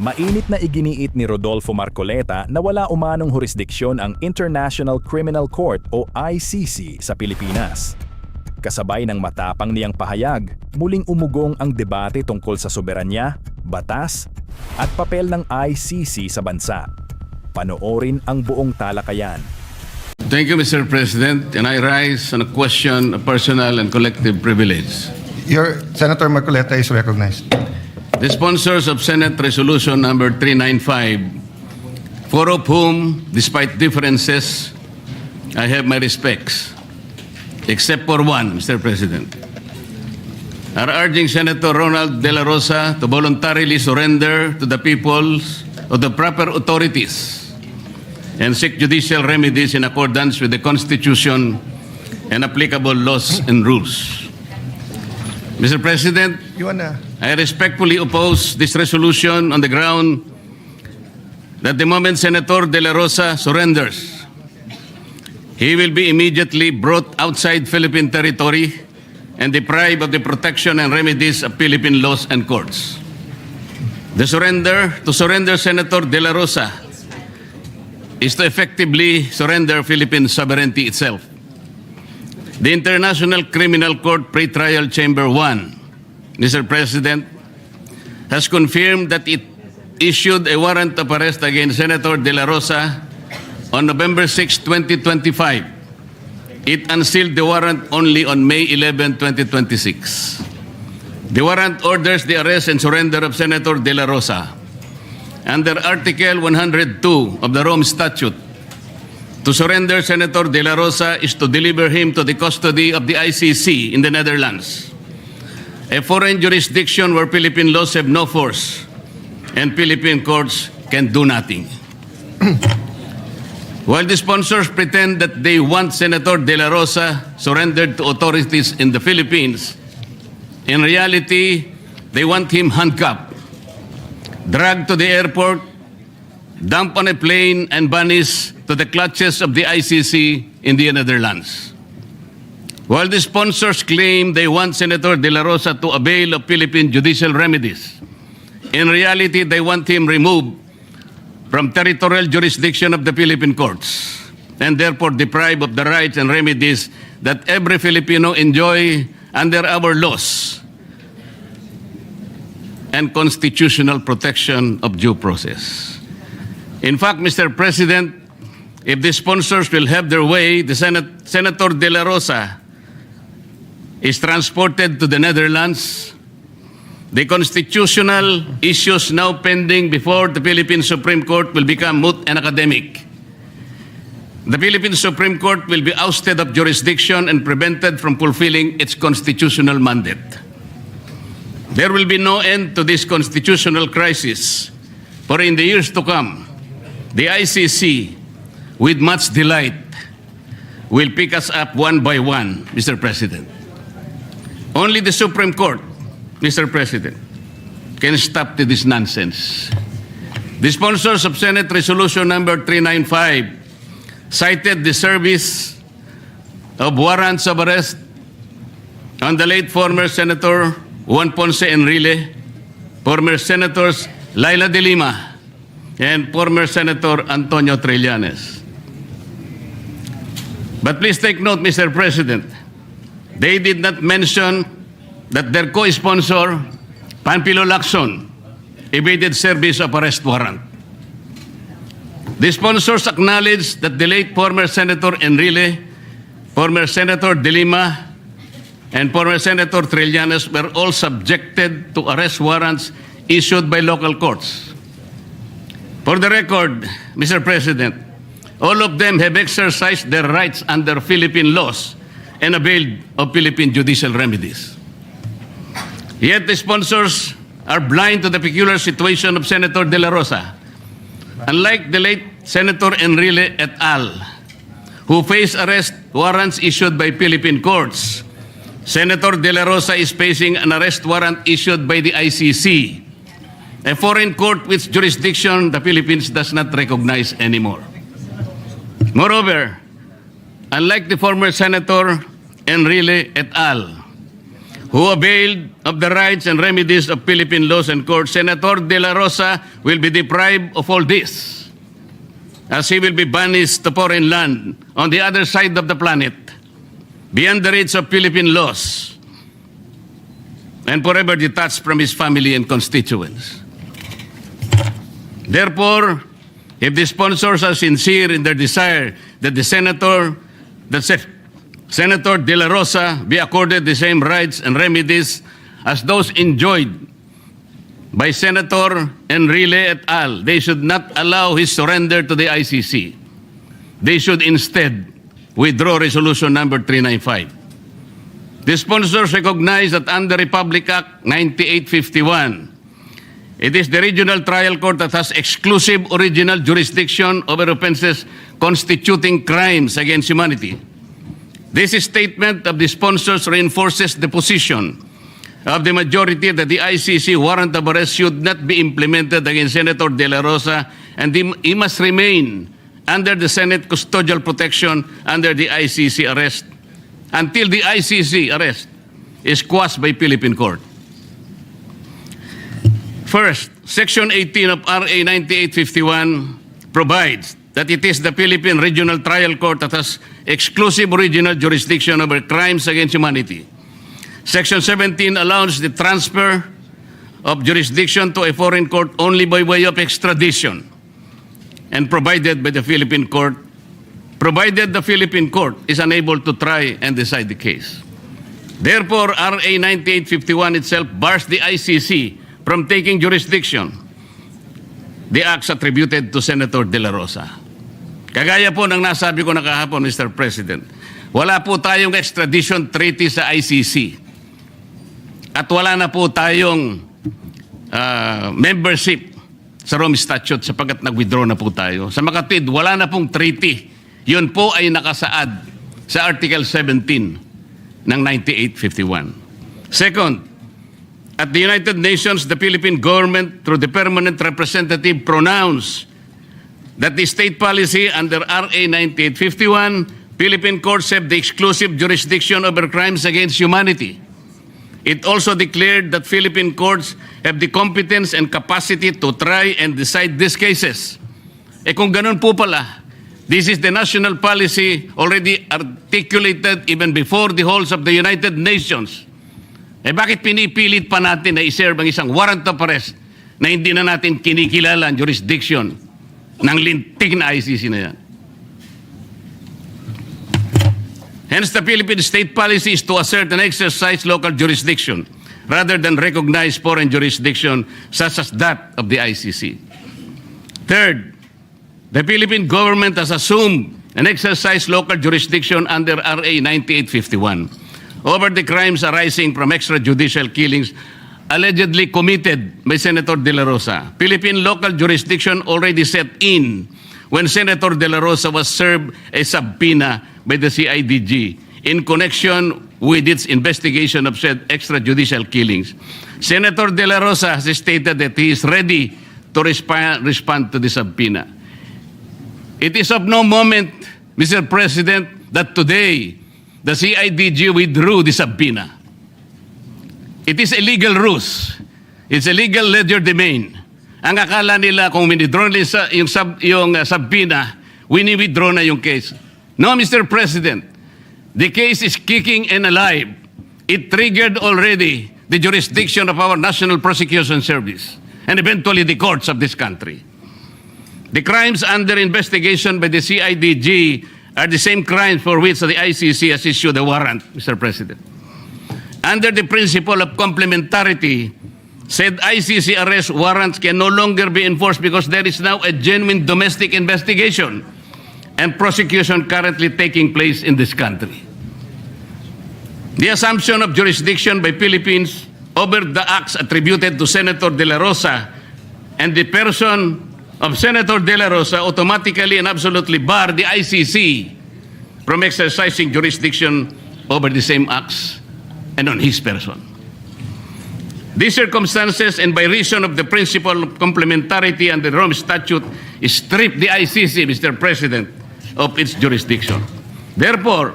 Mainit na iginiit ni Rodolfo Marcoleta na wala umanong hurisdiksyon ang International Criminal Court o ICC sa Pilipinas. Kasabay ng matapang niyang pahayag, muling umugong ang debate tungkol sa soberanya, batas, at papel ng ICC sa bansa. Panoorin ang buong talakayan. Thank you, Mr. President, and I rise on a question of personal and collective privilege. Senator Marcoleta is recognized. The sponsors of Senate Resolution number 395, four of whom, despite differences, I have my respects, except for one, Mr. President, are urging Senator Ronald De La Rosa to voluntarily surrender to the peoples of the proper authorities and seek judicial remedies in accordance with the Constitution and applicable laws and rules. Mr. President, I respectfully oppose this resolution on the ground that the moment Senator De La Rosa surrenders, he will be immediately brought outside Philippine territory and deprived of the protection and remedies of Philippine laws and courts. To surrender Senator De La Rosa is to effectively surrender Philippine sovereignty itself. The International Criminal Court Pretrial Chamber 1, Mr. President, has confirmed that it issued a warrant of arrest against Senator De La Rosa on November 6, 2025. It unsealed the warrant only on May 11, 2026. The warrant orders the arrest and surrender of Senator De La Rosa under Article 102 of the Rome Statute. To surrender Senator De La Rosa is to deliver him to the custody of the ICC in the Netherlands, a foreign jurisdiction where Philippine laws have no force and Philippine courts can do nothing. While the sponsors pretend that they want Senator De La Rosa surrendered to authorities in the Philippines, in reality, they want him handcuffed, dragged to the airport, dumped on a plane, and banished to the clutches of the ICC in the Netherlands. While the sponsors claim they want Senator De La Rosa to avail of Philippine judicial remedies, in reality, they want him removed from territorial jurisdiction of the Philippine courts and therefore deprived of the rights and remedies that every Filipino enjoy under our laws and constitutional protection of due process. In fact, Mr. President, if the sponsors will have their way, the Senator De La Rosa is transported to the Netherlands. The constitutional issues now pending before the Philippine Supreme Court will become moot and academic. The Philippine Supreme Court will be ousted of jurisdiction and prevented from fulfilling its constitutional mandate. There will be no end to this constitutional crisis, for in the years to come, the ICC, with much delight, will pick us up one by one, Mr. President. Only the Supreme Court, Mr. President, can stop this nonsense. The sponsors of Senate Resolution number 395 cited the service of warrants of arrest on the late former Senator Juan Ponce Enrile, former Senators Laila de Lima, and former Senator Antonio Trillanes. But please take note, Mr. President, they did not mention that their co-sponsor, Panfilo Lacson, evaded service of arrest warrant. The sponsors acknowledged that the late former Senator Enrile, former Senator De Lima, and former Senator Trillanes were all subjected to arrest warrants issued by local courts. For the record, Mr. President, all of them have exercised their rights under Philippine laws and availed of Philippine judicial remedies. Yet the sponsors are blind to the peculiar situation of Senator De La Rosa. Unlike the late Senator Enrile et al., who faced arrest warrants issued by Philippine courts, Senator De La Rosa is facing an arrest warrant issued by the ICC, a foreign court which jurisdiction the Philippines does not recognize anymore. Moreover, unlike the former Senator Enrile et al., who availed of the rights and remedies of Philippine laws and courts, Senator De La Rosa will be deprived of all this, as he will be banished to foreign land on the other side of the planet, beyond the reach of Philippine laws, and forever detached from his family and constituents. Therefore, if the sponsors are sincere in their desire that Senator De La Rosa be accorded the same rights and remedies as those enjoyed by Senator Enrile et al., they should not allow his surrender to the ICC. They should instead withdraw Resolution number 395. The sponsors recognize that under Republic Act 9851, it is the regional trial court that has exclusive original jurisdiction over offenses constituting crimes against humanity. This statement of the sponsors reinforces the position of the majority that the ICC warrant of arrest should not be implemented against Senator De La Rosa, and he must remain under the Senate custodial protection under the ICC arrest until the ICC arrest is quashed by Philippine court. First, Section 18 of RA 9851 provides that it is the Philippine Regional Trial Court that has exclusive original jurisdiction over crimes against humanity. Section 17 allows the transfer of jurisdiction to a foreign court only by way of extradition and provided by the Philippine court, provided the Philippine court is unable to try and decide the case. Therefore, RA 9851 itself bars the ICC from taking jurisdiction, the acts attributed to Senator De La Rosa. Kagaya po ng nasabi ko na kahapon, Mr. President, wala po tayong extradition treaty sa ICC. At wala na po tayong membership sa Rome Statute sapagkat nag-withdraw na po tayo. Sa makatid, wala na pong treaty. Yun po ay nakasaad sa Article 17 ng 9851. Second, at the United Nations, the Philippine government, through the permanent representative, pronounced that the state policy under RA 9851, Philippine courts have the exclusive jurisdiction over crimes against humanity. It also declared that Philippine courts have the competence and capacity to try and decide these cases. Kung ganun po pala, this is the national policy already articulated even before the halls of the United Nations. Bakit pinipilit pa natin na iserve ang isang warrant of arrest na hindi na natin kinikilala ang jurisdiction ng lintik na ICC na yan? Hence, the Philippine state policy is to assert and exercise local jurisdiction rather than recognize foreign jurisdiction such as that of the ICC. Third, the Philippine government has assumed and exercised local jurisdiction under RA 9851 over the crimes arising from extrajudicial killings allegedly committed by Senator De La Rosa. Philippine local jurisdiction already set in when Senator De La Rosa was served a subpoena by the CIDG in connection with its investigation of said extrajudicial killings. Senator De La Rosa has stated that he is ready to respond to the subpoena. It is of no moment, Mr. President, that today the CIDG withdrew the subpoena. It is a legal ruse. It's a legal legerdemain. Ang akala nila kung withdraw nila yung subpoena, wini-withdraw na yung case. No, Mr. President, the case is kicking and alive. It triggered already the jurisdiction of our National Prosecution Service and eventually the courts of this country. The crimes under investigation by the CIDG are the same crimes for which the ICC has issued a warrant, Mr. President. Under the principle of complementarity, said ICC arrest warrants can no longer be enforced because there is now a genuine domestic investigation and prosecution currently taking place in this country. The assumption of jurisdiction by Philippines over the acts attributed to Senator De La Rosa and the person of Senator De La Rosa automatically and absolutely bar the ICC from exercising jurisdiction over the same acts and on his person. These circumstances, and by reason of the principle of complementarity and the Rome Statute, strip the ICC, Mr. President, of its jurisdiction. Therefore,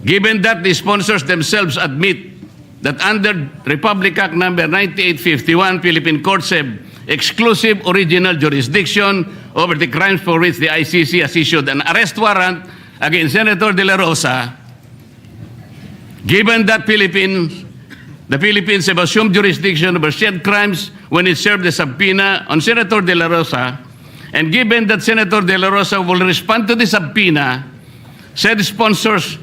given that the sponsors themselves admit that under Republic Act number 9851, Philippine courts have exclusive original jurisdiction over the crimes for which the ICC has issued an arrest warrant against Senator De La Rosa, given that the Philippines have assumed jurisdiction over said crimes when it served the subpoena on Senator De La Rosa, and given that Senator De La Rosa will respond to the subpoena, said sponsors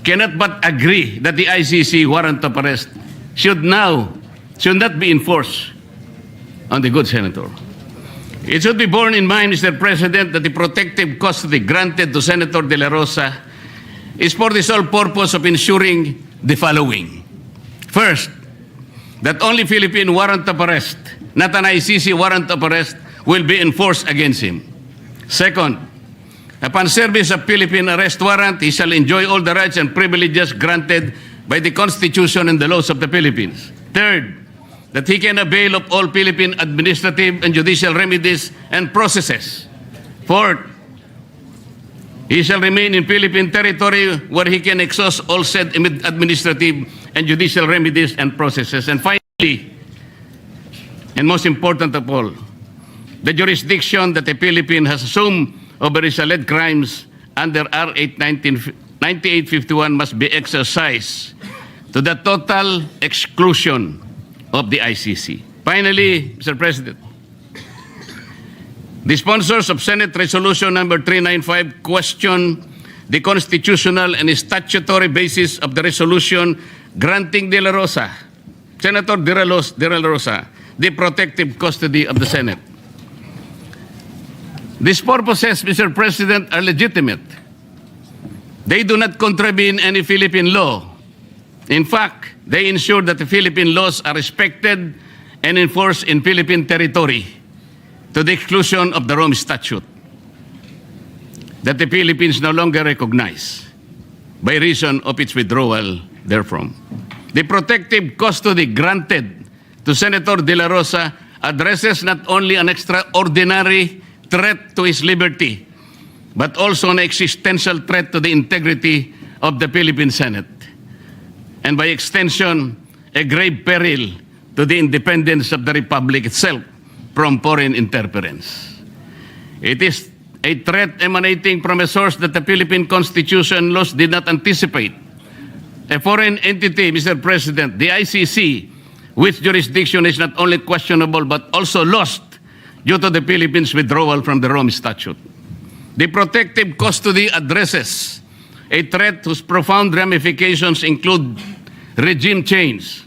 cannot but agree that the ICC warrant of arrest should not be enforced on the good senator. It should be borne in mind, Mr. President, that the protective custody granted to Senator De La Rosa is for the sole purpose of ensuring the following. First, that only Philippine warrant of arrest, not an ICC warrant of arrest, will be enforced against him. Second, upon service of Philippine arrest warrant, he shall enjoy all the rights and privileges granted by the Constitution and the laws of the Philippines. Third, that he can avail of all Philippine administrative and judicial remedies and processes. Fourth, he shall remain in Philippine territory where he can exhaust all said administrative and judicial remedies and processes. And finally, and most important of all, the jurisdiction that the Philippine has assumed over his alleged crimes under R. 9851 must be exercised to the total exclusion of the ICC. Finally, Mr. President, the sponsors of Senate Resolution number 395 question the constitutional and statutory basis of the resolution granting De La Rosa, Senator De La Rosa, the protective custody of the Senate. These purposes, Mr. President, are legitimate. They do not contravene any Philippine law. In fact, they ensure that the Philippine laws are respected and enforced in Philippine territory to the exclusion of the Rome Statute that the Philippines no longer recognize by reason of its withdrawal therefrom. The protective custody granted to Senator De La Rosa addresses not only an extraordinary threat to his liberty, but also an existential threat to the integrity of the Philippine Senate, and by extension, a grave peril to the independence of the Republic itself from foreign interference. It is a threat emanating from a source that the Philippine Constitution laws did not anticipate. A foreign entity, Mr. President, the ICC, which jurisdiction is not only questionable but also lost due to the Philippines' withdrawal from the Rome Statute. The protective custody addresses a threat whose profound ramifications include regime change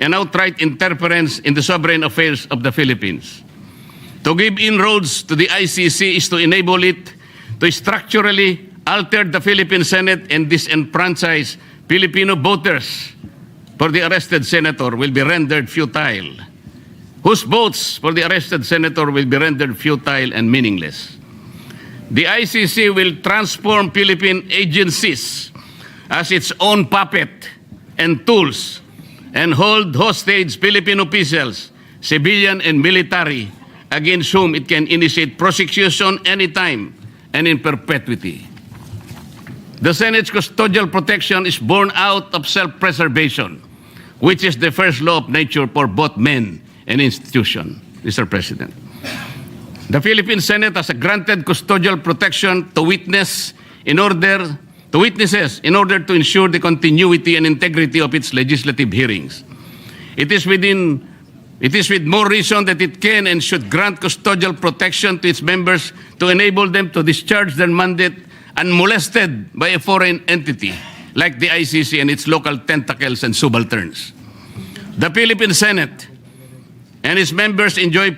and outright interference in the sovereign affairs of the Philippines. To give inroads to the ICC is to enable it to structurally alter the Philippine Senate and disenfranchise Filipino voters for the arrested senator will be rendered futile, whose votes for the arrested senator will be rendered futile and meaningless. The ICC will transform Philippine agencies as its own puppet and tools and hold hostage Philippine officials, civilian and military, against whom it can initiate prosecution anytime and in perpetuity. The Senate's custodial protection is born out of self-preservation, which is the first law of nature for both men and institution, Mr. President. The Philippine Senate has granted custodial protection to witnesses in order to ensure the continuity and integrity of its legislative hearings. It is with more reason that it can and should grant custodial protection to its members to enable them to discharge their mandate unmolested by a foreign entity like the ICC and its local tentacles and subalterns. The Philippine Senate and its members enjoy